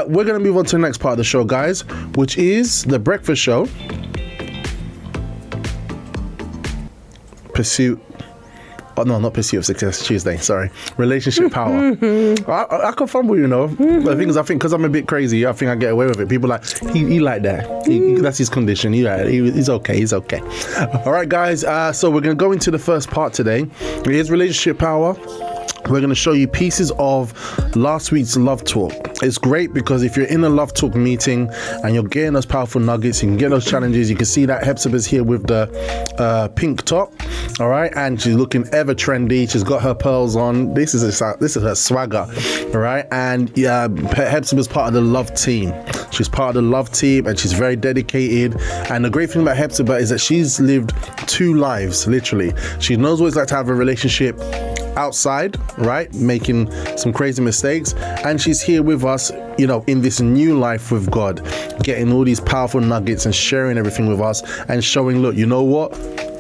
we're going to move on to the next part of the show, guys, which is the breakfast show. Not Pursuit of Success, Tuesday, sorry. Relationship Power. I can fumble, The thing is, I think because I'm a bit crazy, I think I get away with it. People are like, he like that. That's his condition. He's okay. All right, guys. So we're going to go into the first part today. It is Relationship Power. We're going to show you pieces of last week's Love Talk. It's great because if you're in a Love Talk meeting and you're getting those powerful nuggets, you can get those challenges. You can see that Hepzibah's here with the pink top, all right? And she's looking ever trendy. She's got her pearls on. This is her swagger, all right? And Hepzibah's part of the Love team. She's part of the Love team and she's very dedicated. And the great thing about Hepzibah is that she's lived 2 lives, literally. She knows what it's like to have a relationship outside, right, making some crazy mistakes, and she's here with us, in this new life with God, getting all these powerful nuggets and sharing everything with us and showing, look, you know what,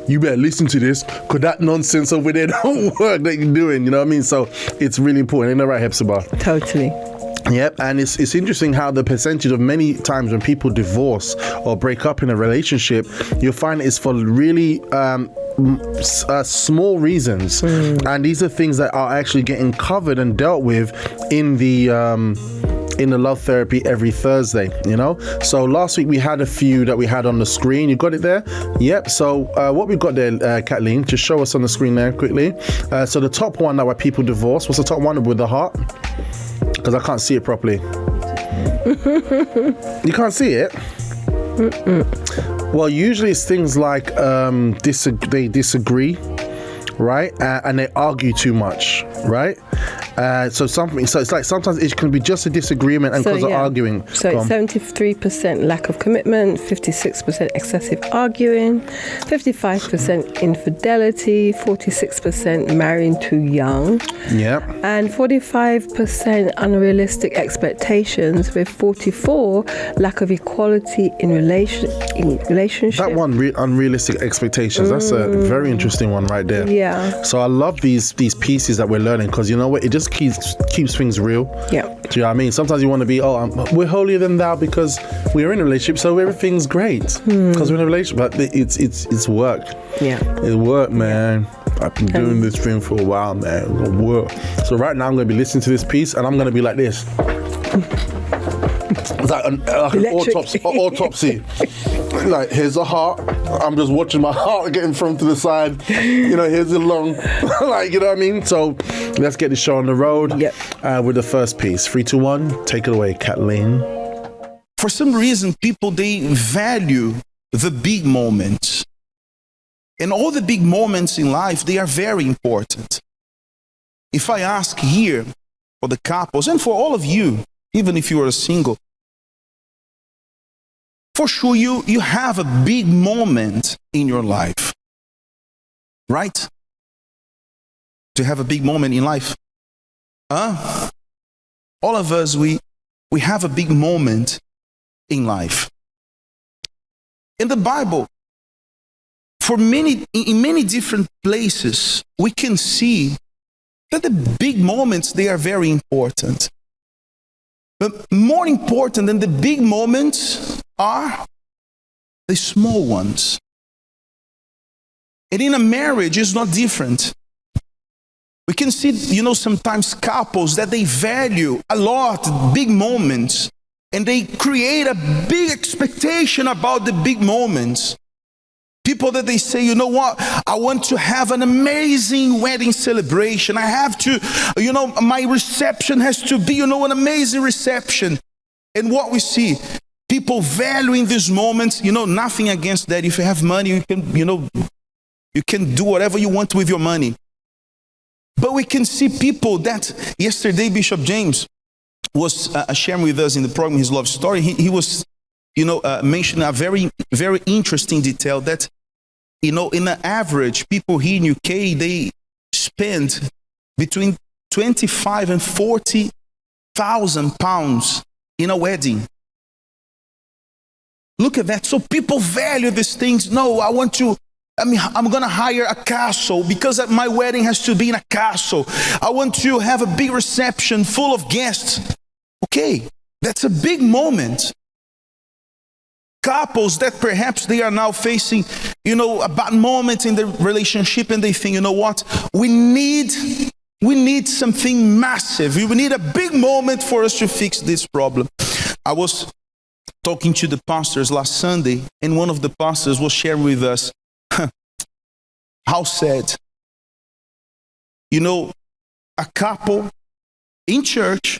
you better listen to this because that nonsense over there don't work that you're doing, you know what I mean? So it's really important, isn't that right, Hepzibah? Totally. Yep, and it's interesting how the percentage of many times when people divorce or break up in a relationship, you'll find it's for really small reasons, and these are things that are actually getting covered and dealt with in the Love Therapy every Thursday, So last week we had a few that we had on the screen. You got it there? Yep. So what we've got there, Kathleen, just show us on the screen there quickly. So the top one, why people divorce. What's the top one with the heart? Because I can't see it properly. You can't see it? Well, usually it's things like they disagree, right? And they argue too much, right? So it's like sometimes it can be just a disagreement and because of arguing. So it's 73% lack of commitment, 56% excessive arguing, 55% infidelity, 46% marrying too young, and 45% unrealistic expectations, with 44% lack of equality in relationship. That one, unrealistic expectations. That's a very interesting one right there. Yeah. So I love these pieces that we're learning because you know what, it just keeps things real. Yeah. Do you know what I mean? Sometimes you want to be, we're holier than thou because we're in a relationship, so everything's great because we're in a relationship. But it's work. Yeah. It's work, man. I've been doing this thing for a while, man. It's gonna work. So right now I'm going to be listening to this piece and I'm going to be like this. It's like an autopsy. Like, here's a heart. I'm just watching my heart getting thrown to the side. Here's a lung. Like, you know what I mean? So let's get this show on the road with the first piece. 3, 2, 1. Take it away, Kathleen. For some reason, people, they value the big moments. And all the big moments in life, they are very important. If I ask here for the couples and for all of you, even if you are single, for sure you have a big moment in your life, right? To have a big moment in life. All of us, we have a big moment in life. In the Bible, in many different places, we can see that the big moments, they are very important. But more important than the big moments are the small ones. And in a marriage, it's not different. We can see, sometimes couples that they value a lot big moments, and they create a big expectation about the big moments. People that they say, you know what, I want to have an amazing wedding celebration. I have to, my reception has to be, an amazing reception. And what we see, people valuing these moments, nothing against that. If you have money, you can do whatever you want with your money. But we can see people that, yesterday Bishop James was sharing with us in the program his love story. He was, mentioning a very, very interesting detail that, in an average, people here in UK, they spend between 25 and 40,000 pounds in a wedding. Look at that. So people value these things. No, I'm going to hire a castle because my wedding has to be in a castle. I want to have a big reception full of guests. Okay, That's a big moment. Couples that perhaps they are now facing, a bad moment in the relationship, and they think, you know what? We need something massive. We need a big moment for us to fix this problem. I was talking to the pastors last Sunday, and one of the pastors was sharing with us how sad. A couple in church,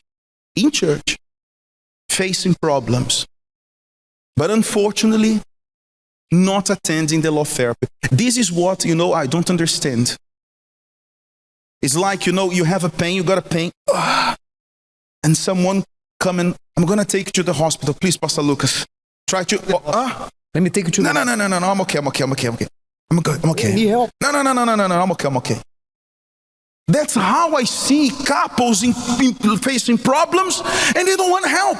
facing problems, but unfortunately, not attending the love therapy. This is what, I don't understand. It's like, you have a pain, you got a pain, and someone come and, I'm going to take you to the hospital. Please, Pastor Lucas. Try to, Let me take you to No, I'm okay. I'm okay. Need help? No, I'm okay. That's how I see couples facing problems, and they don't want help.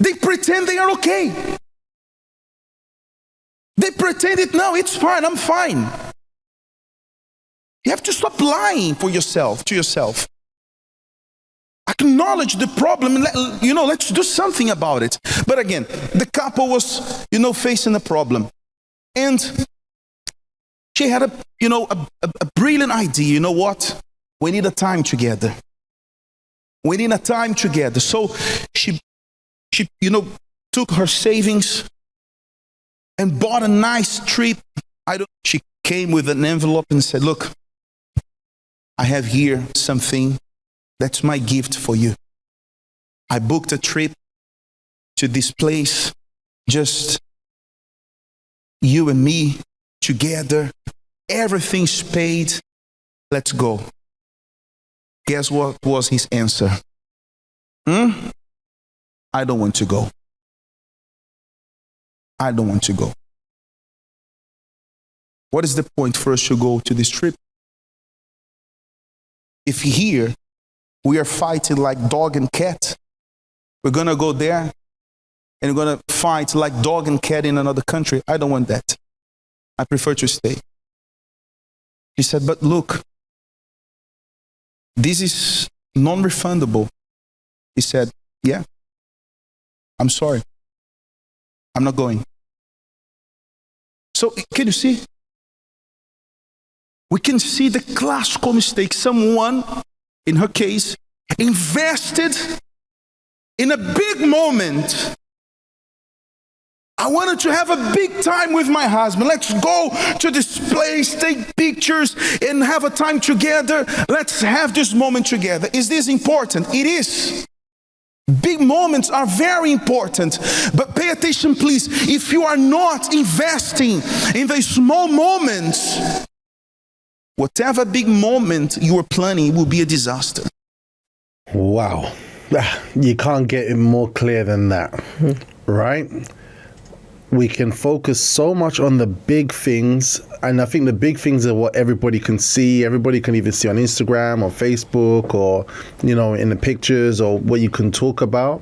They pretend they are okay. They pretend it's fine, I'm fine. You have to stop lying to yourself. Acknowledge the problem, and let's do something about it. But again, the couple was, facing a problem. And she had a brilliant idea. You know what? We need a time together. So she took her savings and bought a nice trip. She came with an envelope and said, look, I have here something that's my gift for you. I booked a trip to this place, just you and me together. Everything's paid. Let's go. Guess what was his answer? I don't want to go. What is the point for us to go to this trip? If here we are fighting like dog and cat, we're going to go there and we're going to fight like dog and cat in another country. I don't want that. I prefer to stay. He said, but look, this is non-refundable. He said, yeah, I'm sorry. I'm not going. So can you see? We can see the classical mistake. Someone, in her case, invested in a big moment. I wanted to have a big time with my husband. Let's go to this place, take pictures, and have a time together. Let's have this moment together. Is this important? It is. Big moments are very important. But pay attention, please. If you are not investing in the small moments, whatever big moment you are planning will be a disaster. Wow. You can't get it more clear than that, right? We can focus so much on the big things, and I think the big things are what everybody can see. Everybody can even see on Instagram or Facebook or, in the pictures or what you can talk about,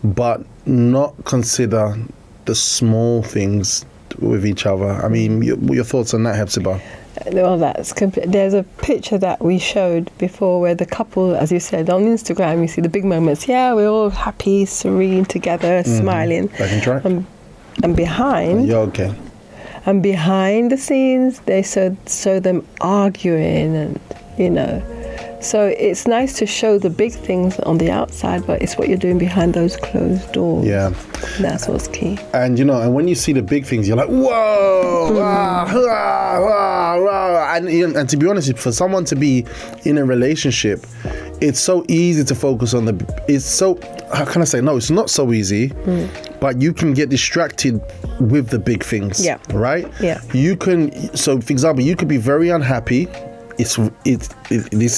but not consider the small things with each other. I mean, your thoughts on that, Hepzibah? Well, there's a picture that we showed before where the couple, as you said, on Instagram, you see the big moments. Yeah, we're all happy, serene, together, smiling. Back in track. And behind, you're okay. And behind the scenes, they show them arguing, and So it's nice to show the big things on the outside, but it's what you're doing behind those closed doors. Yeah, that's what's key. And and when you see the big things, you're like, whoa, and to be honest, for someone to be in a relationship, it's so easy to focus on how can I say, no, it's not so easy, but you can get distracted with the big things. Yeah. Right? Yeah. You can, so for example, you could be very unhappy. This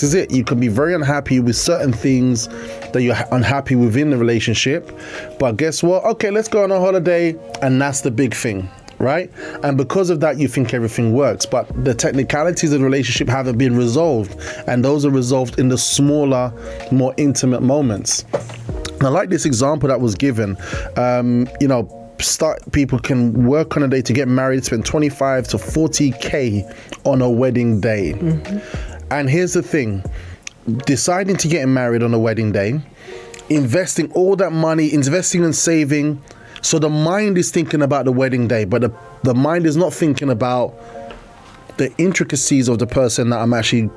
is it. You can be very unhappy with certain things that you're unhappy within the relationship, but guess what? Okay, let's go on a holiday, and that's the big thing, right? And because of that, you think everything works, but the technicalities of the relationship haven't been resolved, and those are resolved in the smaller, more intimate moments. And I like this example that was given. People can work on a day to get married, spend 25 to 40K on a wedding day. And here's the thing, deciding to get married on a wedding day investing all that money, investing and saving. So the mind is thinking about the wedding day, but the mind is not thinking about the intricacies of the person that I'm actually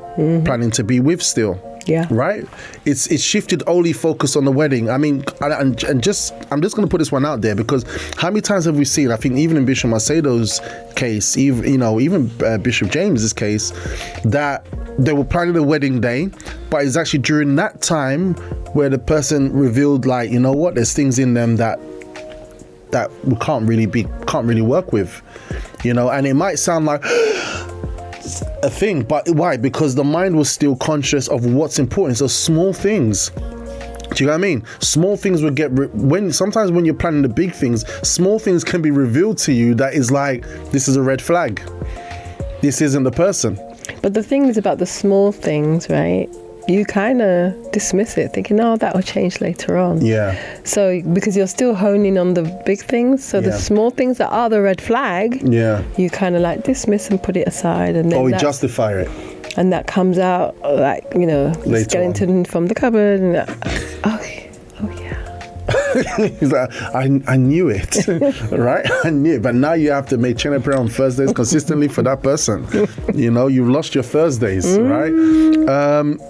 planning to be with still. Yeah. Right? It's shifted only focus on the wedding. I mean, I'm just going to put this one out there, because how many times have we seen, I think even in Bishop Macedo's case, even Bishop James's case, that they were planning the wedding day, but it's actually during that time where the person revealed, like, you know what, there's things in them that we can't really work with, and it might sound like a thing, but why? Because the mind was still conscious of what's important. So small things, do you know what I mean? Small things will get sometimes when you're planning the big things, small things can be revealed to you that is like, this is a red flag, this isn't the person. But the thing is about the small things, right? You kind of dismiss it, thinking, "Oh, that will change later on." Yeah. So because you're still honing on the big things, so the small things that are the red flag, you kind of like dismiss and put it aside, and then we justify it, and that comes out like the skeleton from the cupboard, and oh yeah. He's like, I knew it, right? I knew it, but now you have to make China prayer on Thursdays consistently for that person. You've lost your Thursdays, right?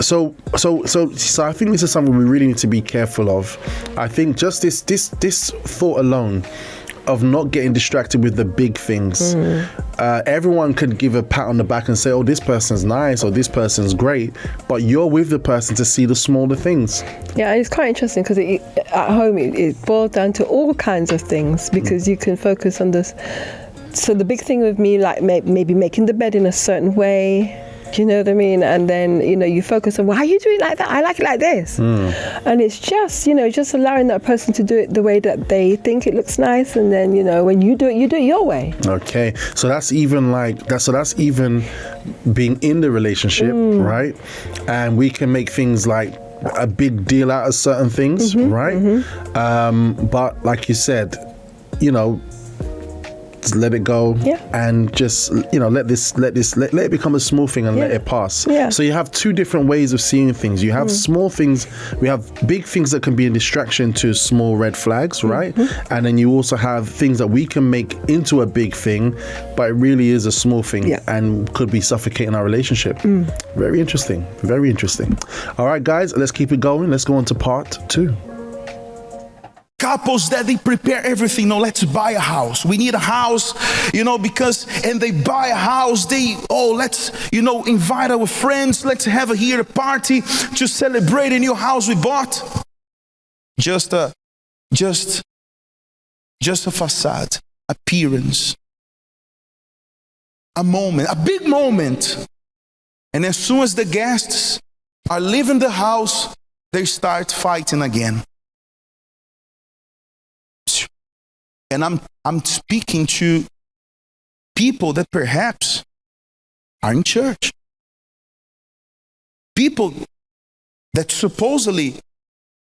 So I think this is something we really need to be careful of. I think just this thought alone of not getting distracted with the big things. Everyone could give a pat on the back and say, "Oh, this person's nice," or "This person's great," but you're with the person to see the smaller things. Yeah, it's quite interesting because at home it boils down to all kinds of things, because you can focus on this. So the big thing with me, like maybe making the bed in a certain way. Do you know what I mean? And then, you focus on, well, how you do it like that? I like it like this. And it's just, just allowing that person to do it the way that they think it looks nice. And then, when you do it your way. Okay. So that's even that's even being in the relationship, right? And we can make things like a big deal out of certain things, right? But like you said, let it go, and just let it become a small thing and let it pass. So you have two different ways of seeing things. You have small things, we have big things that can be a distraction to small red flags, right? And then you also have things that we can make into a big thing, but it really is a small thing and could be suffocating our relationship. Very interesting. All right, guys, let's keep it going. Let's go on to part 2. Couples that they prepare everything. No, let's buy a house. We need a house, and they buy a house. Let's, invite our friends. Let's have a party to celebrate a new house we bought. Just a facade, appearance, a moment, a big moment. And as soon as the guests are leaving the house, they start fighting again. And I'm speaking to people that perhaps are in church. People that supposedly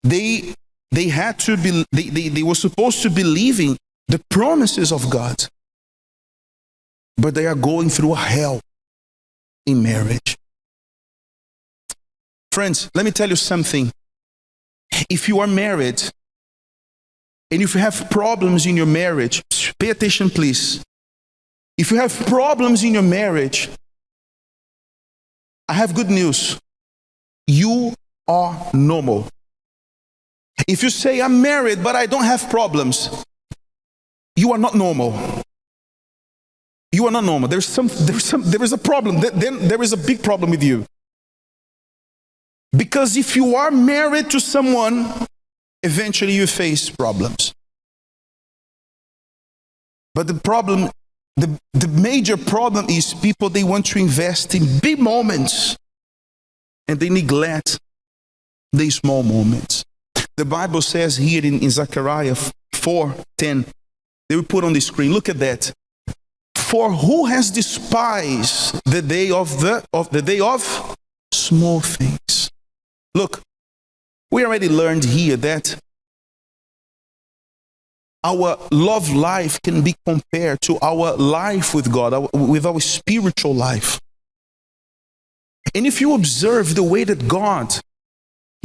they were supposed to believe in the promises of God, but they are going through a hell in marriage. Friends, let me tell you something. If you are married, and if you have problems in your marriage, pay attention, please. If you have problems in your marriage, I have good news. You are normal. If you say, "I'm married, but I don't have problems," you are not normal. You are not normal. There is a problem. Then there is a big problem with you. Because if you are married to someone, eventually you face problems. But the major problem is people, they want to invest in big moments and they neglect the small moments. The Bible says here in Zechariah 4:10, they will put on the screen, look at that. For who has despised the day of small things? Look, we already learned here that our love life can be compared to our life with God, with our spiritual life. And if you observe the way that God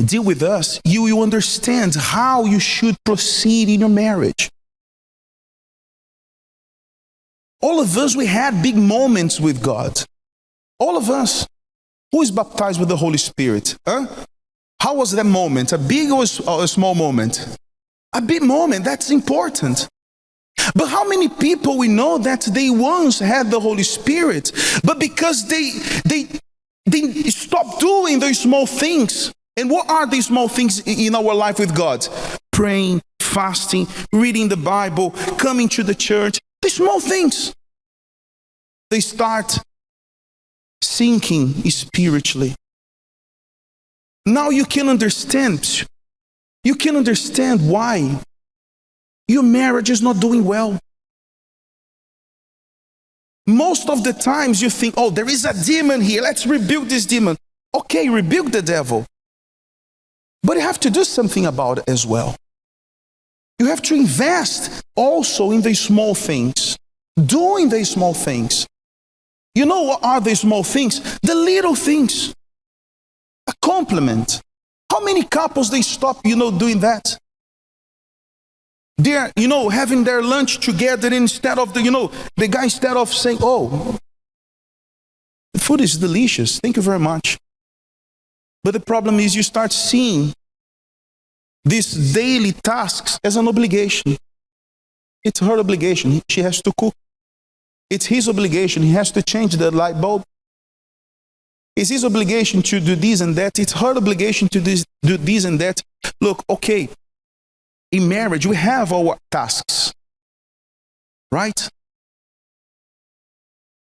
deal with us, you will understand how you should proceed in your marriage. All of us, we had big moments with God. All of us. Who is baptized with the Holy Spirit? How was that moment? A big or a small moment? A big moment. That's important. But how many people we know that they once had the Holy Spirit, but because they stopped doing those small things. And what are these small things in our life with God? Praying, fasting, reading the Bible, coming to the church. The small things. They start sinking spiritually. Now you can understand. You can understand why your marriage is not doing well. Most of the times you think, oh, there is a demon here. Let's rebuke this demon. Okay, rebuke the devil. But you have to do something about it as well. You have to invest also in the small things. Doing the small things. You know what are the small things? The little things. A compliment. How many couples they stop, doing that? They're, having their lunch together instead of the guy instead of saying, oh, the food is delicious. Thank you very much. But the problem is you start seeing these daily tasks as an obligation. It's her obligation. She has to cook. It's his obligation. He has to change the light bulb. It's his obligation to do this and that. It's her obligation to do this and that. Look, okay, in marriage, we have our tasks, right?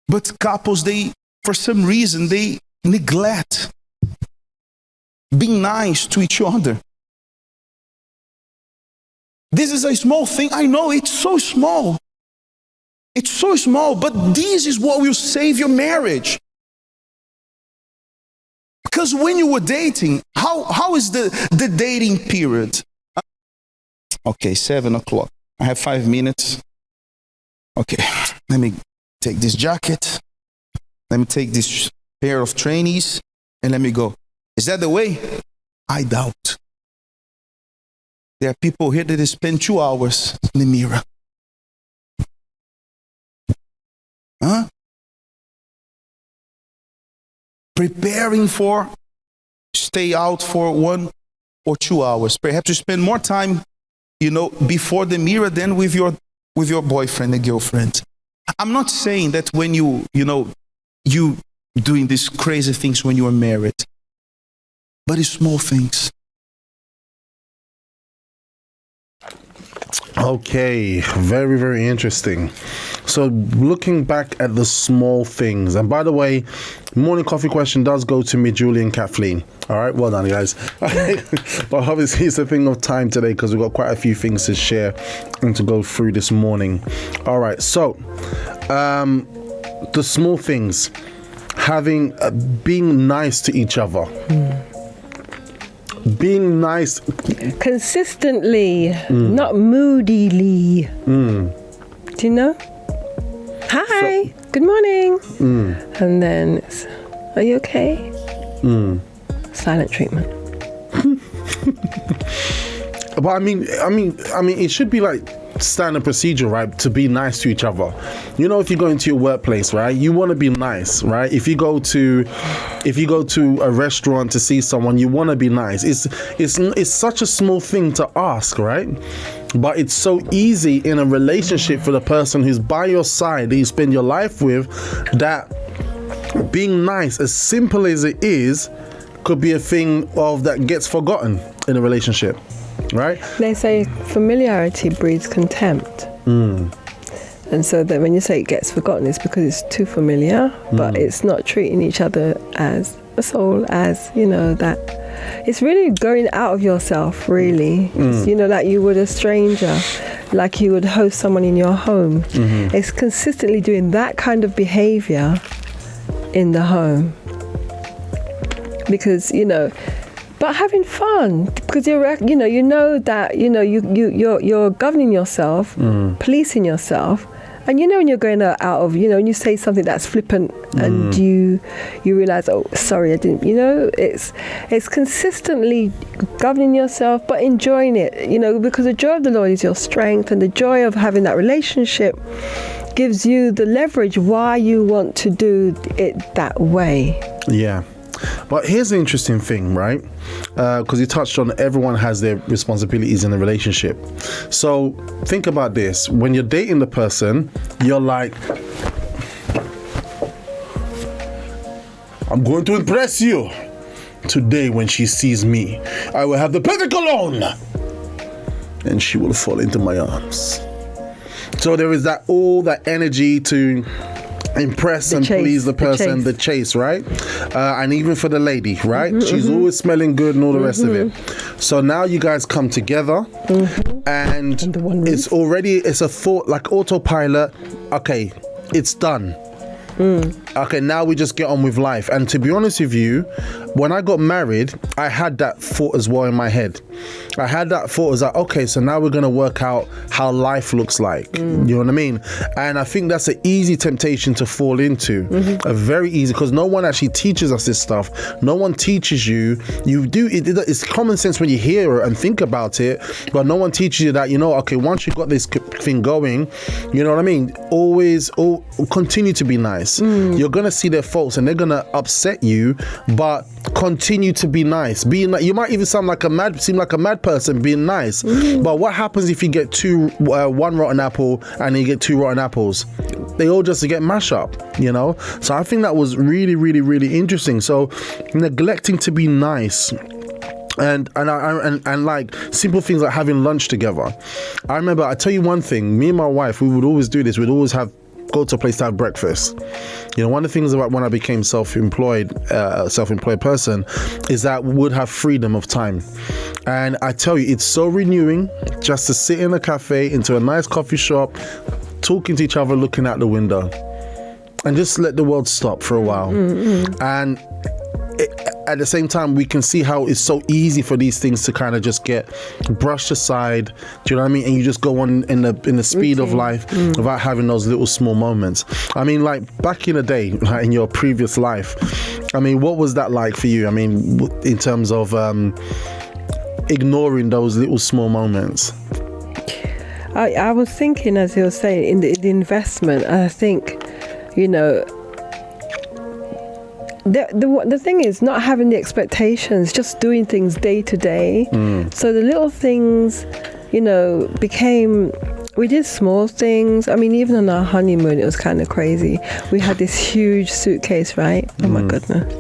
But couples, for some reason, they neglect being nice to each other. This is a small thing. I know it's so small. It's so small, but this is what will save your marriage. Because when you were dating, how is the dating period? Okay, 7 o'clock. I have 5 minutes. Okay, let me take this jacket. Let me take this pair of trainees and let me go. Is that the way? I doubt. There are people here that spend 2 hours in the mirror. Preparing for stay out for 1 or 2 hours. Perhaps you spend more time, before the mirror than with your boyfriend and girlfriend. I'm not saying that when you doing these crazy things when you are married, but it's small things. Okay, very, very interesting. So looking back at the small things, and by the way, morning coffee question does go to me, Julie and Kathleen. All right, well done, guys. But obviously it's a thing of time today because we've got quite a few things to share and to go through this morning. All right, so the small things, being nice to each other. Being nice consistently, not moodily. Do you know? Hi, good morning. And then it's, are you okay? Silent treatment. But I mean, it should be like standard procedure, right? To be nice to each other. If you go into your workplace, right, you want to be nice, right? If you go to a restaurant to see someone, you want to be nice. It's such a small thing to ask, right? But it's so easy in a relationship for the person who's by your side, that you spend your life with, that being nice, as simple as it is, could be a thing that gets forgotten in a relationship. Right? They say familiarity breeds contempt. And so that when you say it gets forgotten, it's because it's too familiar, but it's not treating each other as a soul, as, that it's really going out of yourself, really. Like you would a stranger, like you would host someone in your home. It's consistently doing that kind of behavior in the home. Because, but having fun, because you're that you're governing yourself, policing yourself, And when you're going out of, when you say something that's flippant and you realize, oh, sorry, I didn't, it's consistently governing yourself, but enjoying it, because the joy of the Lord is your strength, and the joy of having that relationship gives you the leverage why you want to do it that way. Yeah. But here's the interesting thing, right? Because you touched on everyone has their responsibilities in the relationship. So think about this. When you're dating the person, you're like, I'm going to impress you. Today when she sees me, I will have the perfect cologne. And she will fall into my arms. So there is all that energy to impress and please the person, the chase, right? And even for the lady, right? She's always smelling good and all the rest of it. So now you guys come together and it's a thought, like autopilot. Okay, it's done. Okay, now we just get on with life. And to be honest with you, when I got married, I had that thought as well in my head. I had that thought as like, okay, so now we're going to work out how life looks like. You know what I mean? And I think that's an easy temptation to fall into. A very easy, because no one actually teaches us this stuff. No one teaches you. You do, it's common sense when you hear it and think about it, but no one teaches you that, okay, once you've got this thing going, you know what I mean? Always continue to be nice. You're going to see their faults and they're going to upset you, but continue to be nice. You might even seem like a mad person being nice. But what happens if you get one rotten apple and you get two rotten apples? They all just get mashed up, So I think that was really, really, really interesting. So neglecting to be nice. And like simple things like having lunch together. I remember, I tell you one thing, me and my wife, we would always do this. We'd always go to a place to have breakfast. One of the things about when I became self-employed person is that we would have freedom of time. And I tell you, it's so renewing just to sit in a cafe, into a nice coffee shop, talking to each other, looking out the window, and just let the world stop for a while. And at the same time, we can see how it's so easy for these things to kind of just get brushed aside. Do you know what I mean? And you just go on in the speed of life without having those little small moments. I mean, like back in the day, like in your previous life, I mean, what was that like for you? I mean, in terms of ignoring those little small moments. I was thinking, as you were saying, in the investment, I think, the thing is not having the expectations, just doing things day to day. So the little things, we did small things. I mean, even on our honeymoon, it was kind of crazy. We had this huge suitcase, right? Oh my goodness.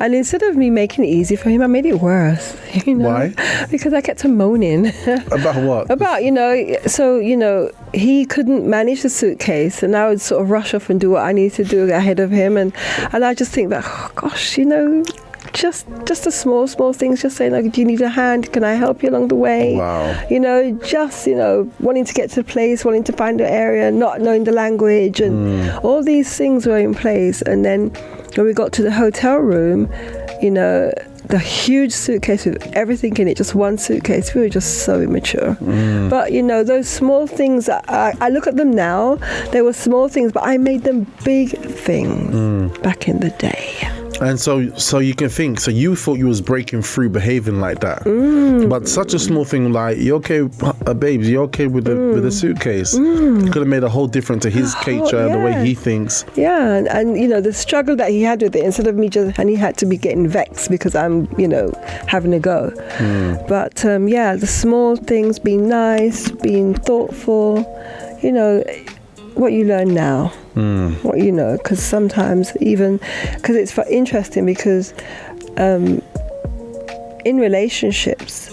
And instead of me making it easy for him, I made it worse. Why? Because I kept on moaning. About what? About, he couldn't manage the suitcase, and I would sort of rush off and do what I need to do ahead of him. And I just think that, oh, gosh, just the small things, just saying, like, do you need a hand? Can I help you along the way? Wow. Just, wanting to get to the place, wanting to find the area, not knowing the language, and all these things were in place. And then when we got to the hotel room, the huge suitcase with everything in it, just one suitcase, we were just so immature. But, those small things, I look at them now, they were small things, but I made them big things back in the day. And so you can think, so you thought you was breaking through behaving like that. But such a small thing like, you okay, babes, you okay with the suitcase? Could have made a whole difference to his culture, the way he thinks. Yeah, and the struggle that he had with it, instead of me and he had to be getting vexed because I'm, having a go. But the small things, being nice, being thoughtful, what you learn now. What because sometimes because it's interesting because in relationships,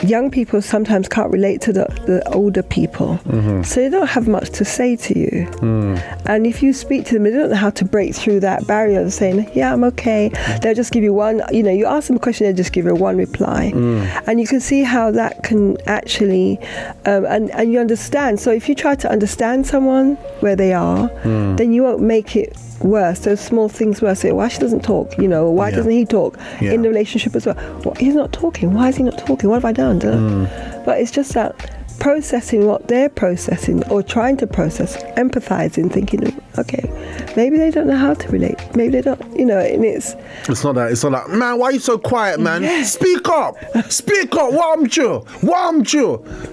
young people sometimes can't relate to the older people, so they don't have much to say to you. And if you speak to them, they don't know how to break through that barrier of saying, yeah, I'm okay. They'll just give you one, you ask them a question, they'll just give you one reply. And you can see how that can actually, and you understand. So if you try to understand someone where they are, then you won't make it worse, those small things worse. Say, why she doesn't talk, why doesn't he talk in the relationship as well? He's not talking. Why is he not talking? What have I done? But it's just that processing what they're processing or trying to process, empathizing, thinking, okay, maybe they don't know how to relate. Maybe they don't, and it's not that. It's not like, man, why are you so quiet, man? Yes. Speak up. What I'm sure.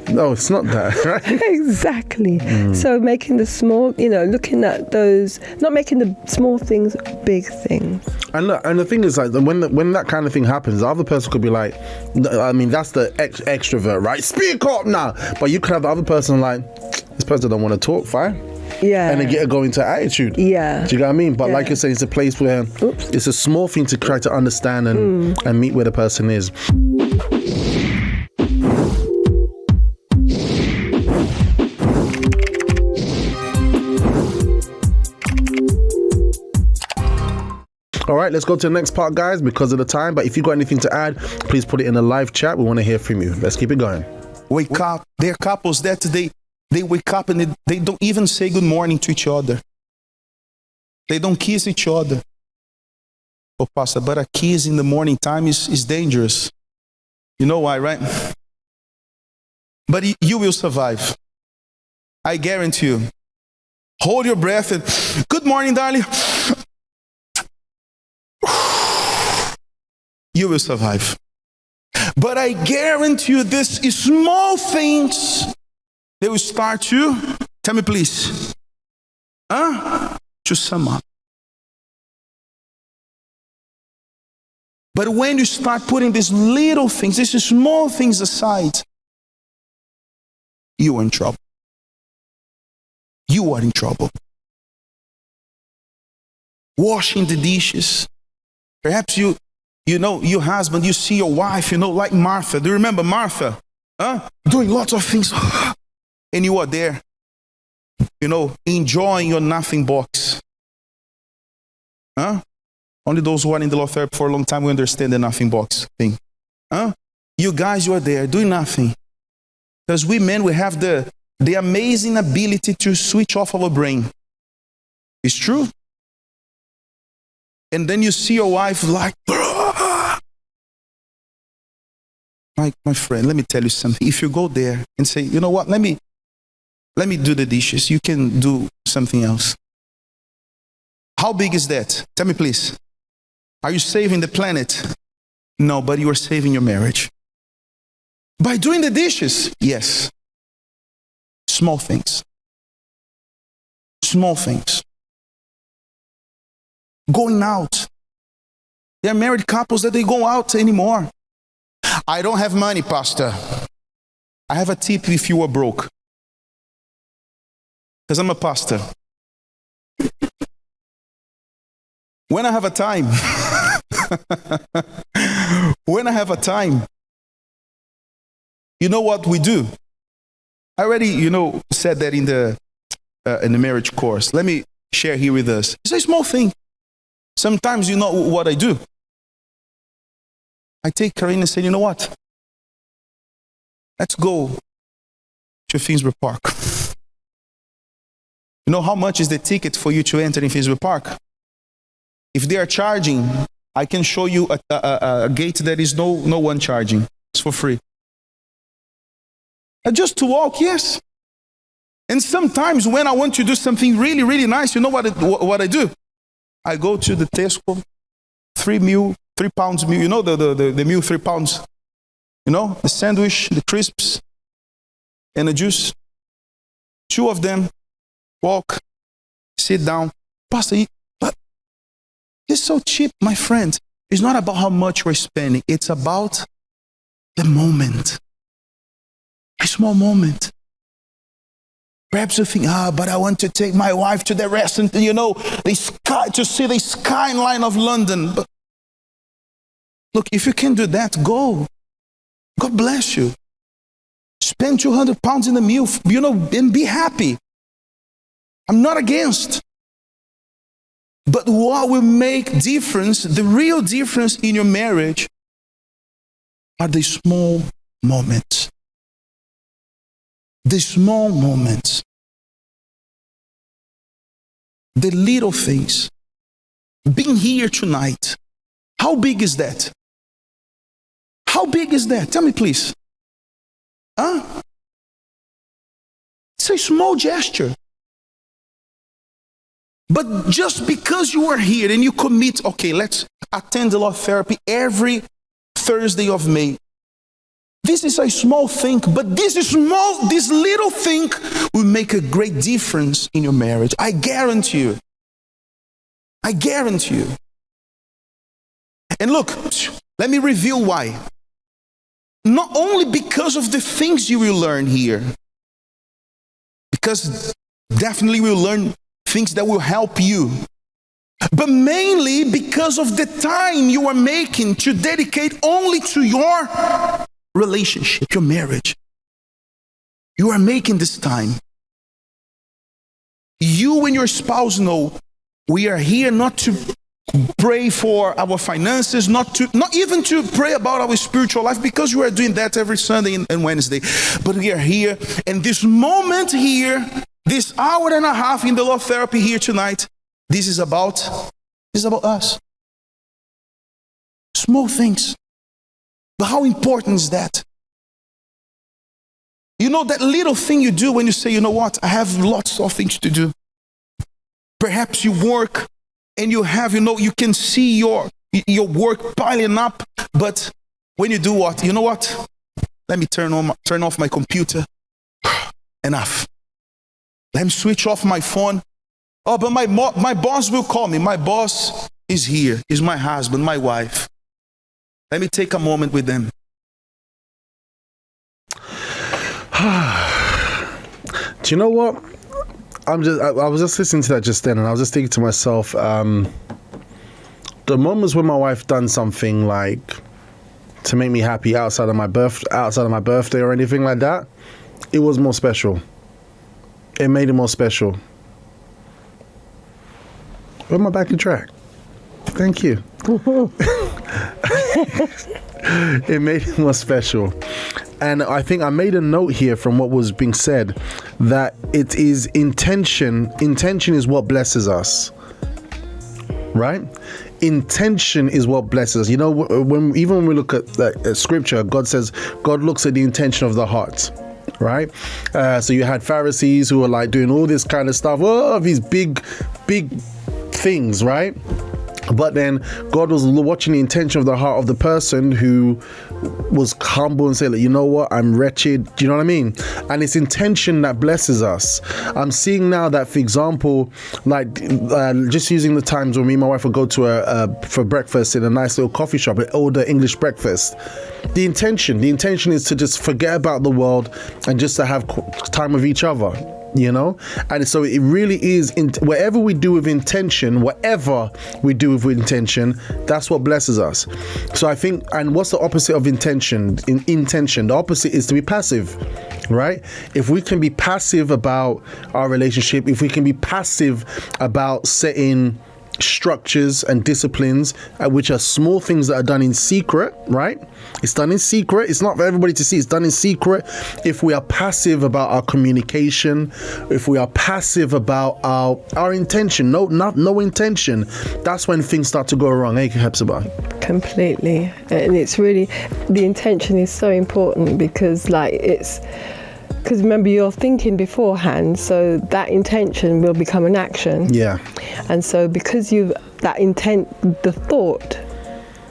No, it's not that, right? Exactly. So making the small, looking at those, not making the small things big things. And look, and the thing is, like, when that kind of thing happens, the other person could be like, I mean, that's the extrovert, right? Speak up now. But you could have the other person like, this person don't want to talk, fine. Yeah. And then get go into attitude. Yeah. Do you get what I mean? But Yeah. like you're saying, it's a place where it's a small thing to try to understand and meet where the person is. All right, let's go to the next part, guys, because of the time. But if you got anything to add, please put it in the live chat. We want to hear from you. Let's keep it going. Wake up. There are couples that they wake up and they don't even say good morning to each other. They don't kiss each other. Oh, Pastor, but a kiss in the morning time is dangerous. You know why, right? But you will survive. I guarantee you. Hold your breath and, good morning, darling. You will survive. But I guarantee you this is small things. They will start to, tell me please, to sum up. But when you start putting these little things, these small things aside, you are in trouble. You are in trouble. Washing the dishes. Perhaps you know, your husband, you see your wife, like Martha. Do you remember Martha? Doing lots of things. And you are there, enjoying your nothing box. Only those who are in the law therapy for a long time will understand the nothing box thing. You guys, you are there doing nothing. Because we men, we have the amazing ability to switch off our brain. It's true. And then you see your wife like, my friend, let me tell you something. If you go there and say, you know what, let me do the dishes. You can do something else. How big is that? Tell me, please. Are you saving the planet? No, but you are saving your marriage. By doing the dishes? Yes. Small things. Small things. Going out. There are married couples that they go out anymore. I don't have money, Pastor. I have a tip if you are broke. Because I'm a pastor. When I have a time, you know what we do? I already, said that in the marriage course. Let me share here with us. It's a small thing. Sometimes you know what I do. I take Karine and say, you know what? Let's go to Finsbury Park. You know how much is the ticket for you to enter in Finsbury Park? If they are charging, I can show you a gate that is no one charging. It's for free. Just to walk, yes. And sometimes when I want to do something really, really nice, you know what I do? I go to the Tesco, 3 pounds meal. You know the meal, 3 pounds. The sandwich, the crisps, and the juice. 2 of them. Walk, sit down. Pastor, but it's so cheap, my friend. It's not about how much we're spending. It's about the moment. A small moment. Perhaps you think, but I want to take my wife to the restaurant, to see the skyline of London. But look, if you can do that, go. God bless you. Spend 200 pounds in the meal, and be happy. I'm not against. But what will make difference, the real difference in your marriage, are the small moments. The small moments. The little things. Being here tonight. How big is that? How big is that? Tell me, please. It's a small gesture. But just because you are here and you commit, okay, let's attend the love therapy every Thursday of May. This is a small thing, but this little thing will make a great difference in your marriage. I guarantee you. I guarantee you. And look, let me reveal why. Not only because of the things you will learn here, because definitely we'll learn things that will help you, but mainly because of the time you are making to dedicate only to your relationship, your marriage. You are making this time. You and your spouse know we are here not to pray for our finances, not even to pray about our spiritual life, because you are doing that every Sunday and Wednesday. But we are here, and this moment here, this hour and a half in the love therapy here tonight, this is about us. Small things. But how important is that? You know, that little thing you do when you say, you know what, I have lots of things to do. Perhaps you work and you have, you can see your work piling up, but when you do what? You know what? Let me turn off my computer. Enough. Let me switch off my phone. Oh, but my boss will call me. My boss is here. He's my husband, my wife. Let me take a moment with them. Do you know what? I was just listening to that just then, and I was just thinking to myself, the moments when my wife done something like to make me happy outside of my birthday or anything like that, it was more special. It made it more special. Where am I back in track? Thank you. It made it more special. And I think I made a note here from what was being said, that it is intention. Intention is what blesses us, right? Intention is what blesses us. You know, when we look at scripture, God says, God looks at the intention of the heart, right? So you had Pharisees who were like doing all this kind of stuff, these big things, right? But then God was watching the intention of the heart of the person who was humble and said, like, you know what, I'm wretched. Do you know what I mean? And it's intention that blesses us. I'm seeing now that, for example, like just using the times when me and my wife would go to for breakfast in a nice little coffee shop and order English breakfast. The intention is to just forget about the world and just to have time with each other. And so it really is, whatever we do with intention, that's what blesses us. So I think, and what's the opposite of intention? Intention, the opposite is to be passive, right? If we can be passive about our relationship, if we can be passive about setting structures and disciplines, which are small things that are done in secret, right? It's done in secret. It's not for everybody to see. It's done in secret. If we are passive about our communication, if we are passive about our intention, no intention, that's when things start to go wrong. Hey, Hepzibah. Completely. And it's really, the intention is so important because because remember, you're thinking beforehand, so that intention will become an action. Yeah. And so because that intent, the thought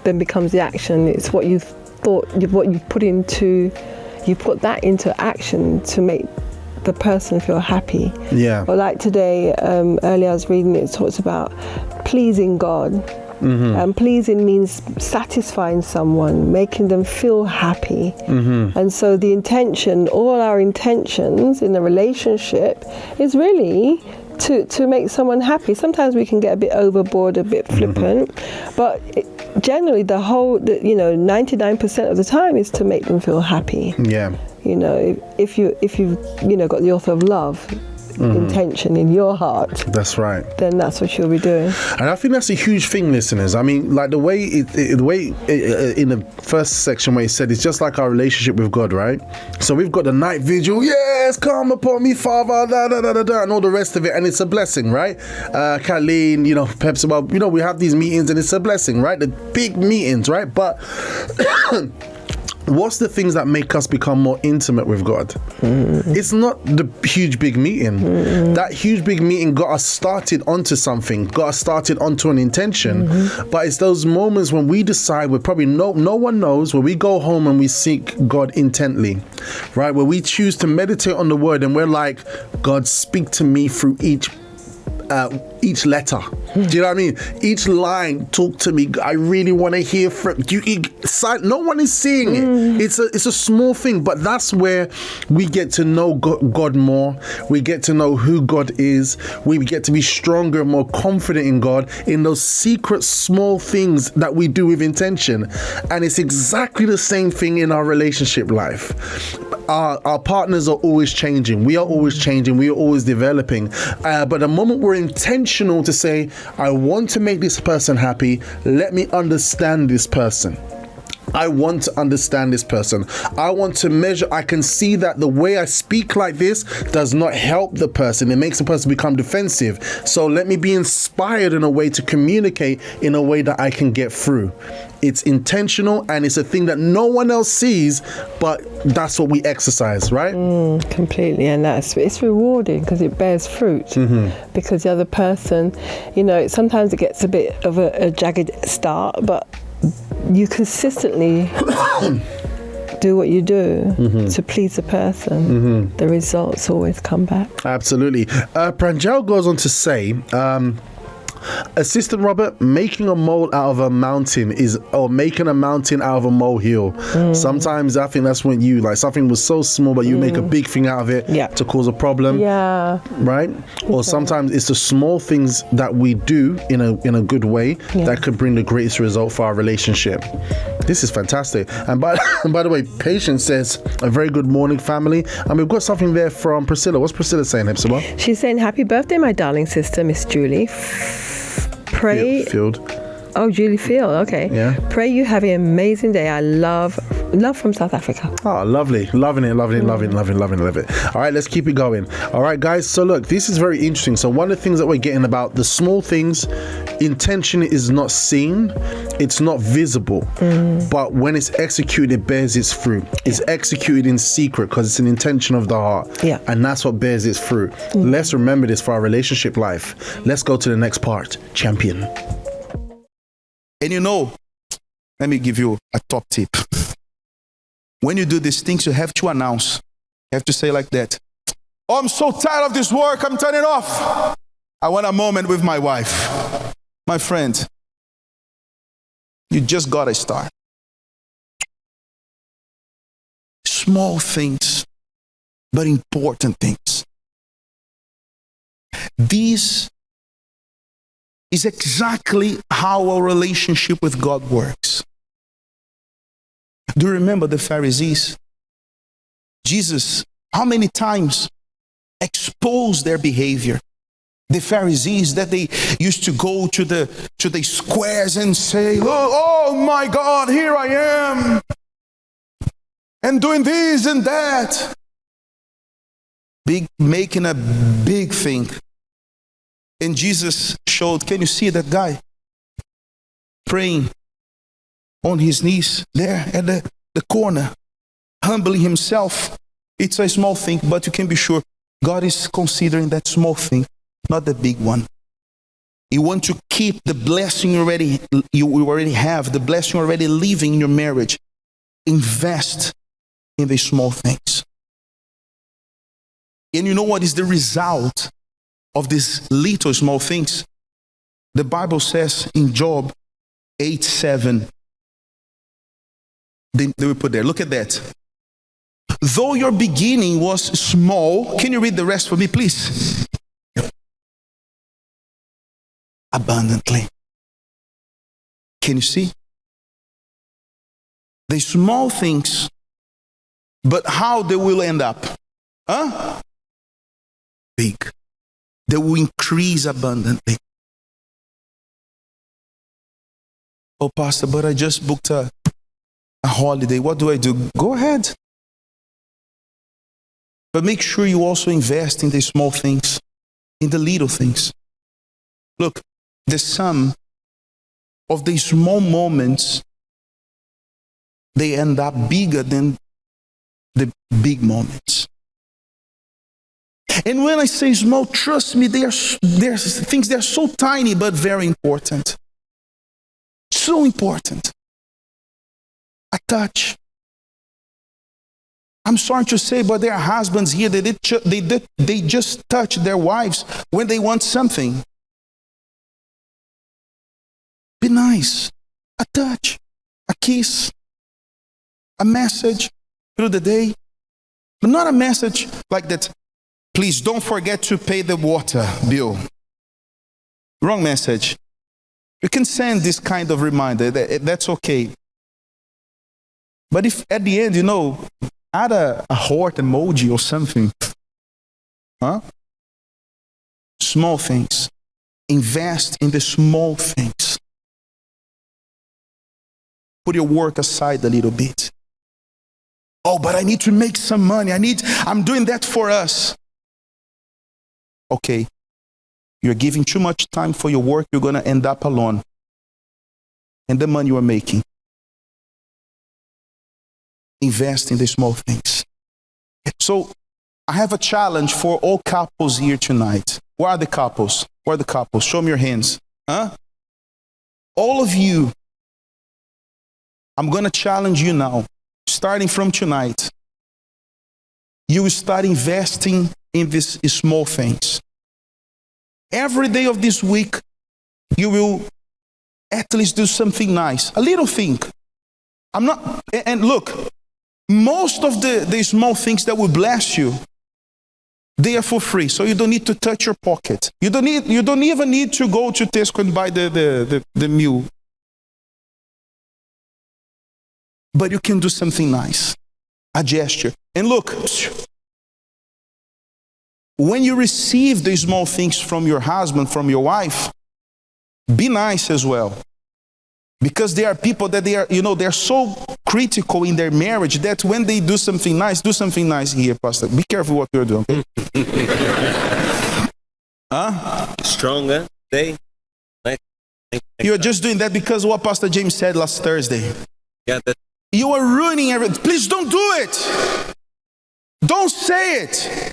then becomes the action. It's what you've thought, what you've put that into action to make the person feel happy. Yeah. Or like today, earlier I was reading, it talks about pleasing God. Mm-hmm. And pleasing means satisfying someone, making them feel happy. Mm-hmm. And so the intention, all our intentions in a relationship is really to make someone happy. Sometimes we can get a bit overboard, a bit flippant, mm-hmm. but generally the 99% of the time is to make them feel happy. Yeah. If you've got the author of love, mm-hmm. intention in your heart. That's right. Then that's what you'll be doing. And I think that's a huge thing, listeners. I mean, like the way in the first section where it said it's just like our relationship with God, right? So we've got the night vigil, yes, come upon me, Father, da da da da da, and all the rest of it, and it's a blessing, right? Colleen, Hepzibah, we have these meetings, and it's a blessing, right? The big meetings, right? But what's the things that make us become more intimate with God? It's not the huge big meeting. That huge big meeting got us started onto something, got us started onto an intention. But it's those moments when we decide, we're probably no one knows, where we go home and we seek God intently, right? Where we choose to meditate on the word and we're like, God, speak to me through each letter. Do you know what I mean? Each line, talk to me. I really want to hear from you. No one is seeing it. It's a small thing, but that's where we get to know God more. We get to know who God is. We get to be stronger, more confident in God, in those secret small things that we do with intention. And it's exactly the same thing in our relationship life. Our partners are always changing. We are always changing. We are always developing. But the moment we're intentional to say, I want to make this person happy, let me understand this person. I want to understand this person. I want to measure. I can see that the way I speak like this does not help the person. It makes the person become defensive. So let me be inspired in a way to communicate in a way that I can get through. It's intentional and it's a thing that no one else sees, but that's what we exercise, right? Completely. And it's rewarding because it bears fruit. Because the other person, sometimes it gets a bit of a jagged start, but you consistently do what you do to please the person, the results always come back. Absolutely. Pranjal goes on to say, Assistant Robert, making a mole out of a mountain or making a mountain out of a molehill. Sometimes I think that's when you, like, something was so small, but you make a big thing out of it to cause a problem. Yeah. Right? Or sometimes it's the small things that we do in a good way that could bring the greatest result for our relationship. This is fantastic. And by the way, Patience says, a very good morning, family. And we've got something there from Priscilla. What's Priscilla saying, Hepzibah? She's saying, happy birthday, my darling sister, Miss Julie. Pray. Field. Oh, Julie Field. Okay. Yeah. Pray you have an amazing day. I love from South Africa. Oh, lovely. Loving it. All right, let's keep it going. All right, guys. So look, this is very interesting. So one of the things that we're getting about the small things, intention is not seen. It's not visible. But when it's executed, it bears its fruit. It's executed in secret because it's an intention of the heart. Yeah. And that's what bears its fruit. Let's remember this for our relationship life. Let's go to the next part. Champion. And let me give you a top tip. When you do these things, you have to announce. You have to say like that. Oh, I'm so tired of this work. I'm turning off. I want a moment with my wife. My friend, you just got to start. Small things, but important things. This is exactly how our relationship with God works. Do you remember the Pharisees? Jesus, how many times exposed their behavior? The Pharisees, that they used to go to the squares and say, oh my God, here I am, and doing this and that. Making a big thing. And Jesus showed, can you see that guy praying on his knees there at the corner, humbling himself? It's a small thing, but you can be sure God is considering that small thing, not the big one. You want to keep the blessing you already have, the blessing you already living in your marriage. Invest in the small things. And you know what is the result of these little small things? The Bible says in Job 8:7. They will put there. Look at that. Though your beginning was small, can you read the rest for me, please? Abundantly. Can you see? The small things, but how they will end up? Big. They will increase abundantly. Oh, Pastor, but I just booked a holiday. What do I do? Go ahead. But make sure you also invest in the small things, in the little things. Look, the sum of the small moments they end up bigger than the big moments. And when I say small, trust me, there's things that are so tiny but very important. So important. A touch. I'm sorry to say, but there are husbands here that they just touch their wives when they want something. Be nice. A touch. A kiss. A message through the day. But not a message like that. Please don't forget to pay the water bill. Wrong message. You can send this kind of reminder. That's okay. But if at the end, add a heart emoji or something. Small things. Invest in the small things. Put your work aside a little bit. Oh, but I need to make some money. I'm doing that for us. Okay. You're giving too much time for your work. You're going to end up alone. And the money you are making. Invest in the small things. So, I have a challenge for all couples here tonight. Where are the couples? Where are the couples? Show me your hands. All of you, I'm going to challenge you now. Starting from tonight, you will start investing in these small things. Every day of this week, you will at least do something nice. A little thing. And look, most of the small things that will bless you, they are for free. So you don't need to touch your pocket. You don't even need to go to Tesco and buy the meal. But you can do something nice. A gesture. And look, when you receive the small things from your husband, from your wife, be nice as well. Because there are people that they're so critical in their marriage that when they do something nice here, Pastor. Be careful what you're doing, okay? Stronger day. You're just doing that because what Pastor James said last Thursday. Yeah, You are ruining everything. Please don't do it. Don't say it.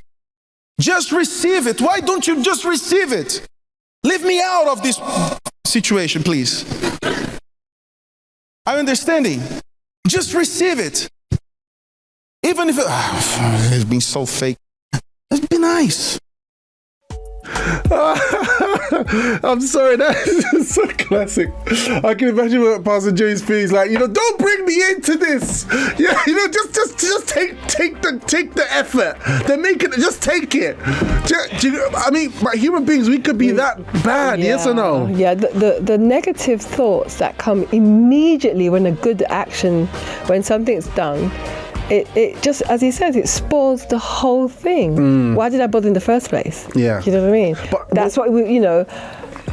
Just receive it. Why don't you just receive it? Leave me out of this situation, please. I'm understanding. Just receive it. Even if it's been so fake. Let's be nice. I'm sorry, that's so classic. I can imagine what Pastor James feels like. Don't bring me into this. Yeah, just take the effort. They're making it. Just take it. But human beings, we could be that bad. Yeah. Yes or no? Yeah. The negative thoughts that come immediately when a good action, when something's done. It just, as he says, it spoils the whole thing. Why did I bother in the first place? Yeah. You know what I mean? That's what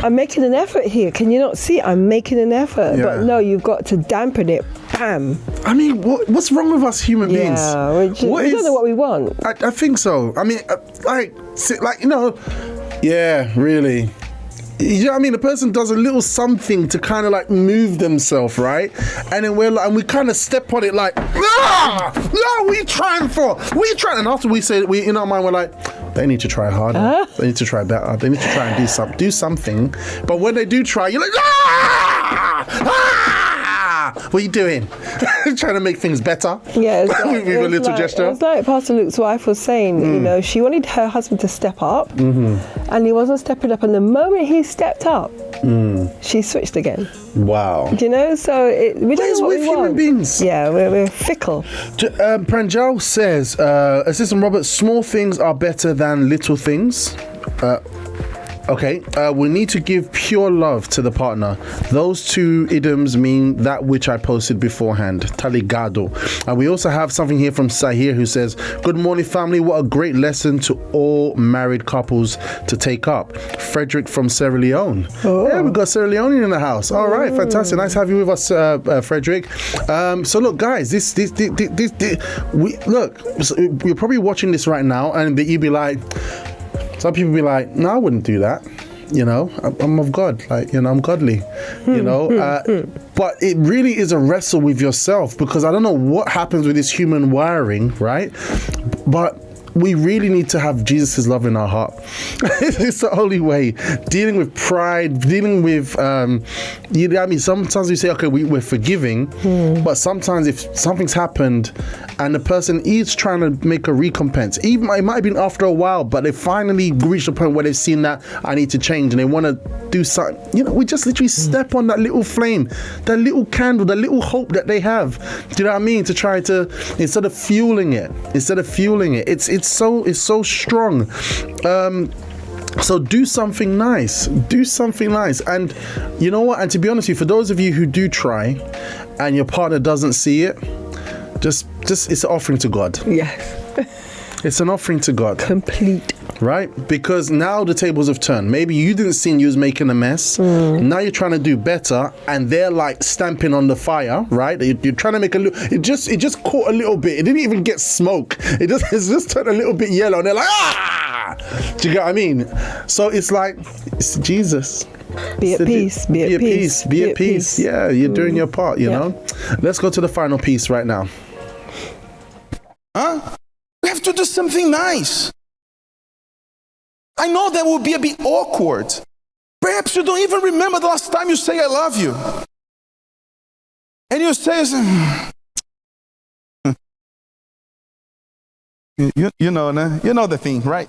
I'm making an effort here. Can you not see? I'm making an effort. Yeah. But no, you've got to dampen it. Bam. What's wrong with us human beings? Yeah, we don't know what we want. I think so. Yeah, really. You know what I mean? The person does a little something to kind of move themselves, right? And then we kind of step on it like, what are you trying for? What are you trying? And after we say it, in our mind, we're like, they need to try harder. They need to try better. They need to try and do something. But when they do try, you're like, what are you doing? Trying to make things better? Yeah, with a little gesture. It's like Pastor Luke's wife was saying, she wanted her husband to step up, and he wasn't stepping up. And the moment he stepped up, she switched again. Wow. Do you know? So we don't know what we want. Human beings. Yeah, we're fickle. Pranjal says, Assistant Robert, small things are better than little things. Okay, we need to give pure love to the partner. Those two idioms mean that which I posted beforehand. Taligado. And we also have something here from Sahir who says, good morning, family. What a great lesson to all married couples to take up. Frederick from Sierra Leone. Oh. Yeah, we've got Sierra Leone in the house. All right, fantastic. Nice to have you with us, Frederick. So look, guys, we're probably watching this right now and you'd be like, some people be like, no, I wouldn't do that. You know, I'm of God, like, you know, I'm godly, you know, but it really is a wrestle with yourself, because I don't know what happens with this human wiring, right? But we really need to have Jesus' love in our heart. It's the only way. Dealing with pride, dealing with, you know, I mean, sometimes we say, okay, we're forgiving, but sometimes if something's happened and the person is trying to make a recompense, even it might have been after a while, but they finally reached a point where they've seen that I need to change and they want to do something, you know, we just literally step on that little flame, that little candle, that little hope that they have. Do you know what I mean? To try to, instead of fueling it, it's so strong. So do something nice. And you know what? And to be honest with you, for those of you who do try and your partner doesn't see it, just it's an offering to God. Yes. It's an offering to God. Complete. Right? Because now the tables have turned. Maybe you didn't see you was making a mess. Now you're trying to do better, and they're like stamping on the fire, right? You're trying to make a little. It just caught a little bit. It didn't even get smoke. It's just turned a little bit yellow, and they're like, ah! Do you get what I mean? So it's like, it's Jesus. Be at peace. Be at peace. Be at peace. Yeah, you're doing your part. You know. Let's go to the final piece right now. We have to do something nice. I know that will be a bit awkward. Perhaps you don't even remember the last time you say I love you. And you say, you know the thing, right?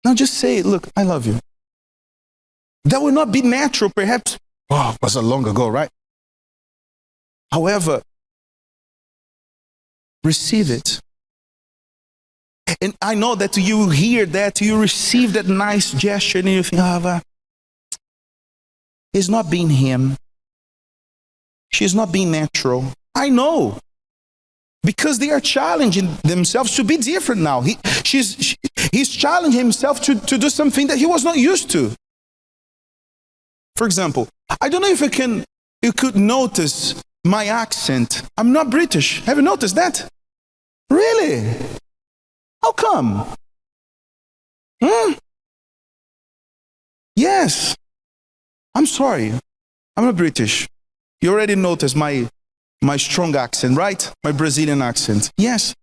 Now just say, look, I love you. That will not be natural, perhaps. Oh, it was so long ago, right? However, receive it. And I know that you hear that, you receive that nice gesture, and you think, he's not being him. She's not being natural. I know. Because they are challenging themselves to be different now. He's challenging himself to do something that he was not used to. For example, I don't know if you could notice my accent. I'm not British. Have you noticed that? Really? How come? Yes. I'm sorry. I'm not British. You already noticed my strong accent, right? My Brazilian accent. Yes.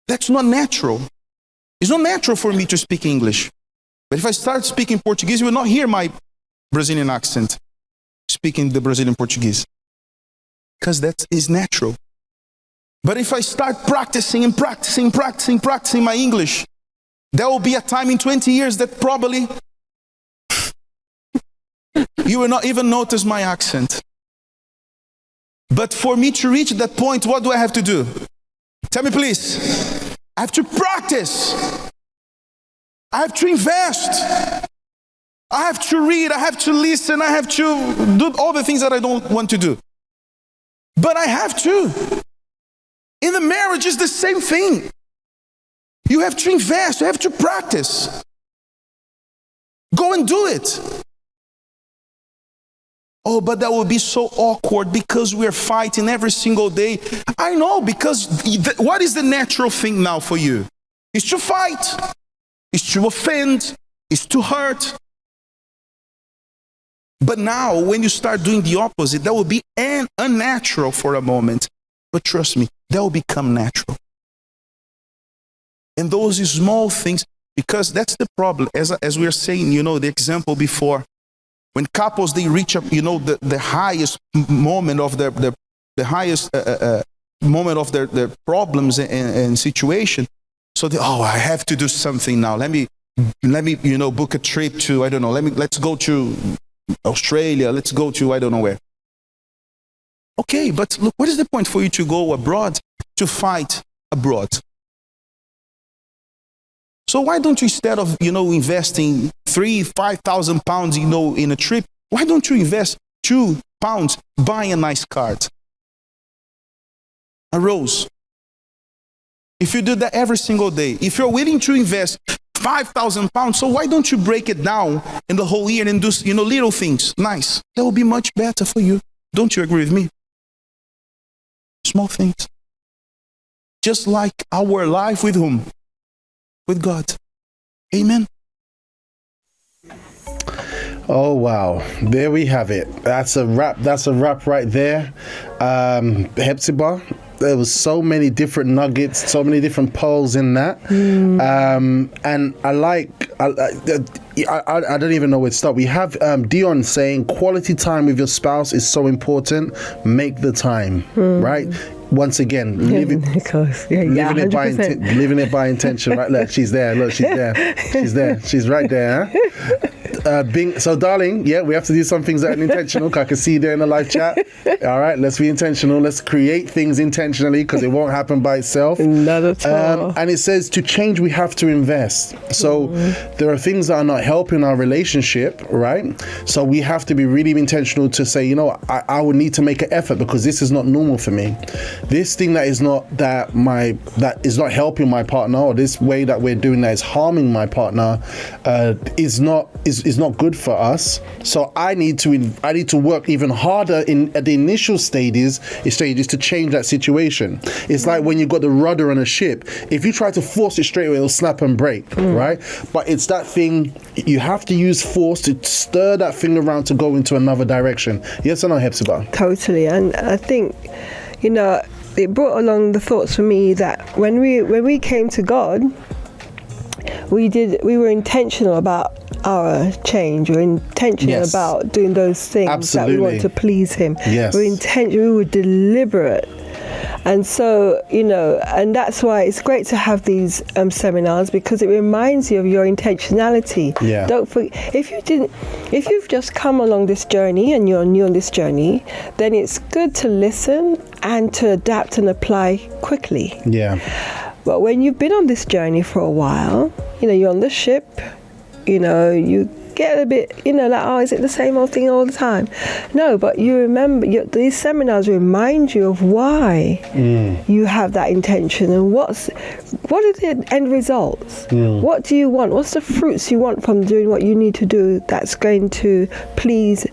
That's not natural. It's not natural for me to speak English. But if I start speaking Portuguese, you will not hear my Brazilian accent speaking the Brazilian Portuguese. Because that is natural. But if I start practicing my English, there will be a time in 20 years that probably you will not even notice my accent. But for me to reach that point, what do I have to do? Tell me, please. I have to practice. I have to invest. I have to read. I have to listen. I have to do all the things that I don't want to do. But I have to. In the marriage, it's the same thing. You have to invest. You have to practice. Go and do it. Oh, but that would be so awkward because we're fighting every single day. I know, because what is the natural thing now for you? It's to fight. It's to offend. It's to hurt. But now, when you start doing the opposite, that will be unnatural for a moment. But trust me, that will become natural. And those small things, because that's the problem. As we were saying, the example before, when couples, they reach up, the highest moment of the highest moment of their problems and situation. So I have to do something now. Let me book a trip to, I don't know, let's go to Australia, let's go to, I don't know where. Okay, but look, what is the point for you to go abroad, to fight abroad? So why don't you, instead of, investing 3,000-5,000 pounds, in a trip, why don't you invest £2 buying a nice card? A rose. If you do that every single day, if you're willing to invest 5,000 pounds, so why don't you break it down in the whole year and do, little things? Nice. That will be much better for you. Don't you agree with me? Small things. Just like our life with whom? With God. Amen. Oh wow, there we have it. That's a wrap. That's a wrap right there. Hepzibah, there was so many different nuggets, so many different pearls in that. And I don't even know where to start. We have Dion saying quality time with your spouse is so important. Make the time, right? Once again, living it by intention. Right, look, she's there. Look, she's there. She's there. She's right there. Huh? So, darling, yeah, we have to do some things that are intentional. I can see you there in the live chat. All right, let's be intentional. Let's create things intentionally because it won't happen by itself. Not at all. And it says to change, we have to invest. So there are things that are not helping our relationship, right? So we have to be really intentional to say, you know, I would need to make an effort because this is not normal for me. This thing that is not helping my partner, or this way that we're doing that is harming my partner, is not good for us. So I need to work even harder at the initial stages to change that situation. It's like when you've got the rudder on a ship. If you try to force it straight away, it'll snap and break, right? But it's that thing, you have to use force to stir that thing around to go into another direction. Yes or no, Hepzibah? Totally. And I think, you know, it brought along the thoughts for me that when we came to God, we were intentional about our change. We were intentional about doing those things that we want to please Him. Yes. We were deliberate. And so, you know, and that's why it's great to have these seminars, because it reminds you of your intentionality. Yeah. Don't forget, if you've just come along this journey and you're new on this journey, then it's good to listen and to adapt and apply quickly. Yeah. But when you've been on this journey for a while, you know, you're on the ship, you know, you get a bit, you know, like, oh, is it the same old thing all the time? No, but you remember, these seminars remind you of why you have that intention and what are the end results? What do you want? What's the fruits you want from doing what you need to do that's going to please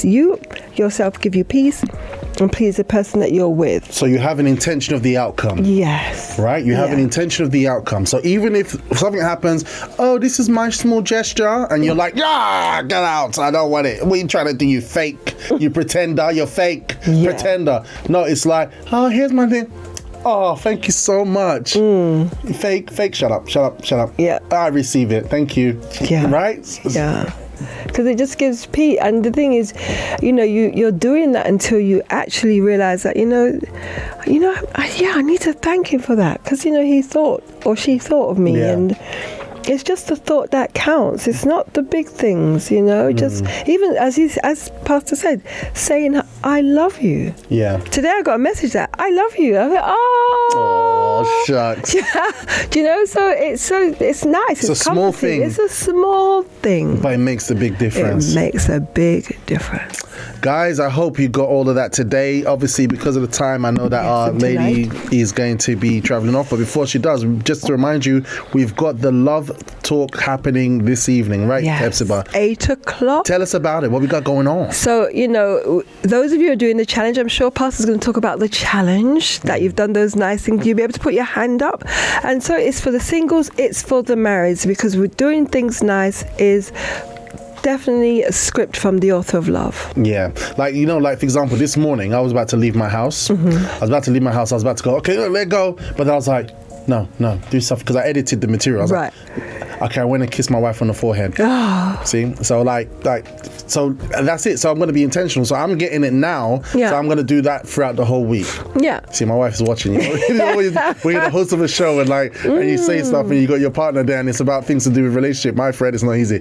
you yourself, give you peace, and please the person that you're with. So you have an intention of the outcome. Yes. Right? You have an intention of the outcome. So even if something happens, oh, this is my small gesture, and you're like, yeah, get out, I don't want it. What are you trying to do, you fake? You pretender, you're fake pretender. No, it's like, oh, here's my thing. Oh, thank you so much. Fake, shut up. Yeah. I receive it. Thank you. Yeah. Right? Yeah. Because it just gives peace. And the thing is, you know, you're doing that until you actually realize that, I need to thank him for that. Because, you know, he thought or she thought of me. Yeah. And it's just the thought that counts. It's not the big things, you know. Just even as Pastor said, saying I love you. Yeah. Today I got a message that I love you. I was like, oh, shucks. Yeah. Do you know? So it's nice. It's a small thing. It's a small thing, but it makes a big difference. It makes a big difference. Guys, I hope you got all of that today. Obviously, because of the time, I know that our lady is going to be traveling off. But before she does, just to remind you, we've got the Love Talk happening this evening, right, Hepzibah? 8 o'clock. Tell us about it. What we got going on? So, you know, those of you who are doing the challenge, I'm sure Pastor's going to talk about the challenge, that you've done those nice things. You'll be able to put your hand up. And so it's for the singles, it's for the marrieds, because we're doing things nice is definitely a script from the author of love. Yeah. Like, you know, like, for example, this morning, I was about to leave my house. I was about to go, okay, let go. But then I was like, no, do stuff, because I edited the material. I was like, okay, I went and kissed my wife on the forehead. See? So so that's it. So I'm going to be intentional. So I'm getting it now. Yeah. So I'm going to do that throughout the whole week. Yeah. See, my wife is watching you. When you're the host of a show and and you say stuff and you got your partner there and it's about things to do with relationship. My friend, it's not easy.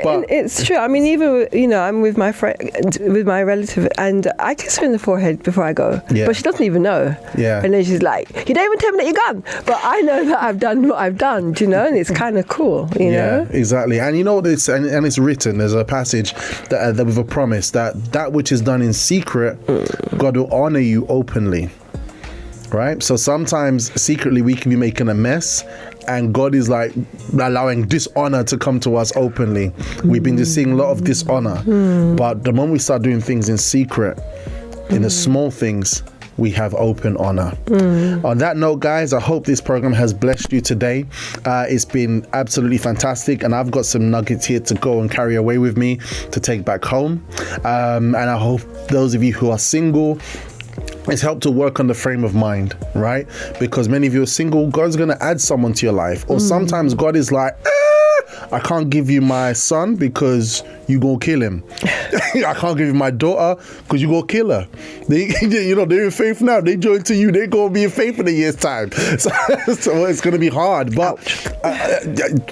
But it's true. I mean, even, you know, I'm with my friend, with my relative, and I kiss her in the forehead before I go. Yeah. But she doesn't even know. Yeah. And then she's like, you don't even tell me that you're gone. But I know that I've done what I've done, do you know? And it's kind of cool, you know? Exactly. And you know what, and it's written, there's a passage that with a promise that which is done in secret, God will honor you openly. Right? So sometimes secretly we can be making a mess, and God is like allowing dishonor to come to us openly. We've been just seeing a lot of dishonor. But the moment we start doing things in secret, in the small things, we have open honor. On that note, guys, I hope this program has blessed you today. It's been absolutely fantastic, and I've got some nuggets here to go and carry away with me to take back home. And I hope those of you who are single, it's helped to work on the frame of mind, right? Because many of you are single, God's going to add someone to your life. Or sometimes God is like, I can't give you my son because you gonna kill him. I can't give you my daughter because you gonna kill her. They're in faith now. They join to you. They're gonna be in faith in a year's time. So it's gonna be hard. But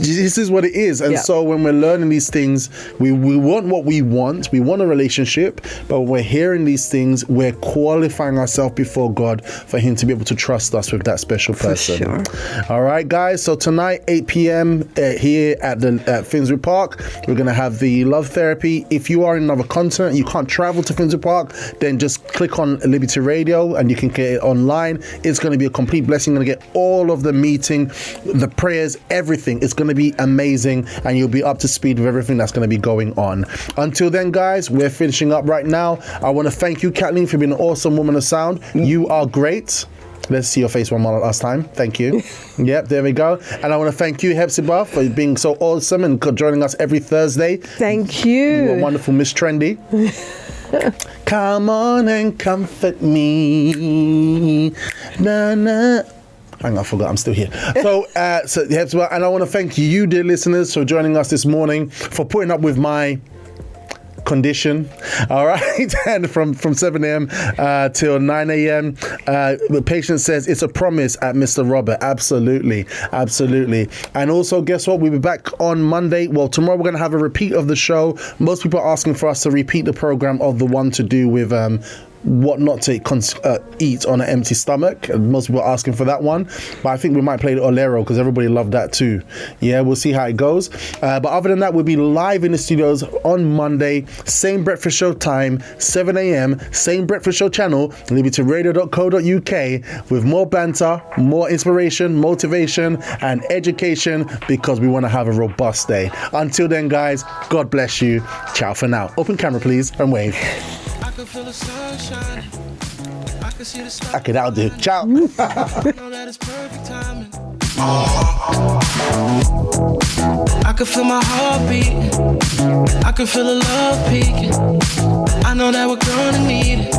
this is what it is. And so when we're learning these things, we want what we want. We want a relationship. But when we're hearing these things, we're qualifying ourselves before God for Him to be able to trust us with that special person. For sure. All right, guys. So tonight, 8 p.m. Here at Finsbury Park, we're gonna have the love therapy. If you are in another continent, you can't travel to Finsbury Park, then just click on Liberty Radio and you can get it online. It's going to be a complete blessing. You're going to get all of the meeting, the prayers, everything. It's going to be amazing, and you'll be up to speed with everything that's going to be going on. Until then, guys, we're finishing up right now. I want to thank you, Kathleen, for being an awesome woman of sound. You are great. Let's see your face one more last time. Thank you. Yep, there we go. And I want to thank you, Hepzibah, for being so awesome and joining us every Thursday. Thank you. You're a wonderful Miss Trendy. Come on and comfort me. Na na. Hang on, I forgot. I'm still here. So Hepzibah, and I want to thank you, dear listeners, for joining us this morning, for putting up with my condition. All right. And from 7 a.m. Till 9 a.m. The patient says it's a promise at Mr. Robert. Absolutely. And also, guess what? We'll be back on Monday. Well, tomorrow we're going to have a repeat of the show. Most people are asking for us to repeat the program of the one to do with what not to eat on an empty stomach. Most people are asking for that one, but I think we might play the Olero because everybody loved that too. Yeah, we'll see how it goes. But other than that, we'll be live in the studios on Monday, same breakfast show time, 7 a.m., same breakfast show channel, libertyradio.co.uk, with more banter, more inspiration, motivation, and education, because we want to have a robust day. Until then, guys, God bless you. Ciao for now. Open camera, please, and wave. I can feel the sun shining. I can see the stars. Okay, that'll do. Ciao. I know that it's perfect timing. I can feel my heart beating. I can feel the love peaking. I know that we're gonna need it.